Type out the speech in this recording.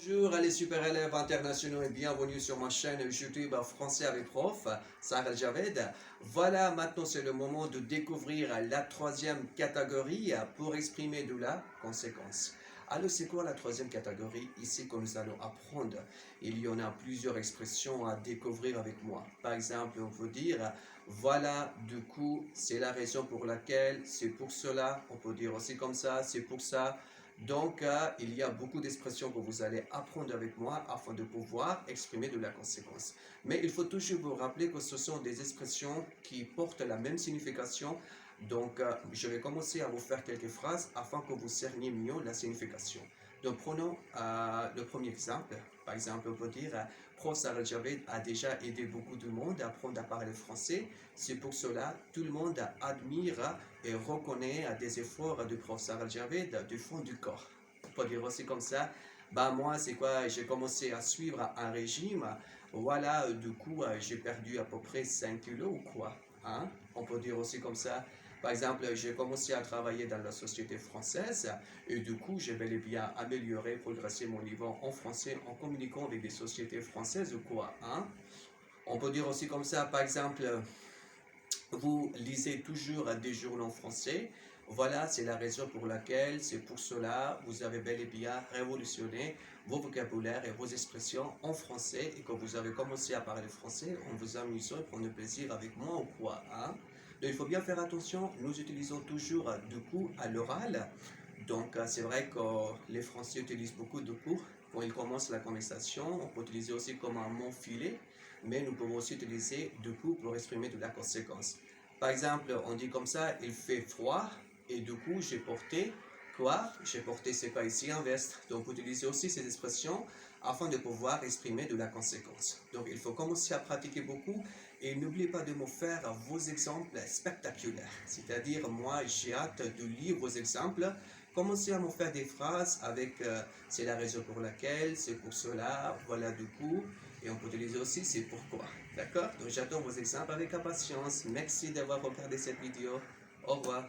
Bonjour les super élèves internationaux et bienvenue sur ma chaîne YouTube Français avec Prof, Sarah Javed. Voilà, maintenant c'est le moment de découvrir la troisième catégorie pour exprimer de la conséquence. Alors c'est quoi la troisième catégorie ici que nous allons apprendre? Il y en a plusieurs expressions à découvrir avec moi. Par exemple, on peut dire voilà, du coup, c'est la raison pour laquelle, c'est pour cela, on peut dire aussi comme ça, c'est pour ça. Donc, il y a beaucoup d'expressions que vous allez apprendre avec moi afin de pouvoir exprimer de la conséquence. Mais il faut toujours vous rappeler que ce sont des expressions qui portent la même signification. Donc, je vais commencer à vous faire quelques phrases afin que vous cerniez mieux la signification. Donc, prenons le premier exemple. Par exemple, on peut dire Prof. Sarah Javed a déjà aidé beaucoup de monde à apprendre à parler français. C'est pour cela tout le monde admire et reconnaît des efforts du Prof. Sarah Javed du fond du corps. On peut dire aussi comme ça, bah moi c'est quoi, j'ai commencé à suivre un régime, voilà, du coup j'ai perdu à peu près 5 kilos ou quoi, hein? On peut dire aussi comme ça, par exemple, j'ai commencé à travailler dans la société française et du coup, j'ai bel et bien amélioré, progressé mon niveau en français en communiquant avec des sociétés françaises ou quoi, hein? On peut dire aussi comme ça, par exemple, vous lisez toujours des journaux français. Voilà, c'est la raison pour laquelle, c'est pour cela, vous avez bel et bien révolutionné vos vocabulaires et vos expressions en français et que vous avez commencé à parler français en vous amusant et prenant plaisir avec moi ou quoi, hein? Donc, il faut bien faire attention, nous utilisons toujours du coup à l'oral. Donc, c'est vrai que les Français utilisent beaucoup de coups quand ils commencent la conversation. On peut utiliser aussi comme un mot filet, mais nous pouvons aussi utiliser du coup pour exprimer de la conséquence. Par exemple, on dit comme ça, il fait froid, et du coup, j'ai porté quoi? J'ai porté, c'est pas ici, un veste. Donc, on peut utiliser aussi ces expressions afin de pouvoir exprimer de la conséquence. Donc, il faut commencer à pratiquer beaucoup et n'oubliez pas de me faire vos exemples spectaculaires. C'est-à-dire, moi, j'ai hâte de lire vos exemples. Commencez à me faire des phrases avec c'est la raison pour laquelle, c'est pour cela, voilà du coup. Et on peut utiliser aussi c'est pourquoi. D'accord? Donc j'attends vos exemples avec impatience. Merci d'avoir regardé cette vidéo. Au revoir.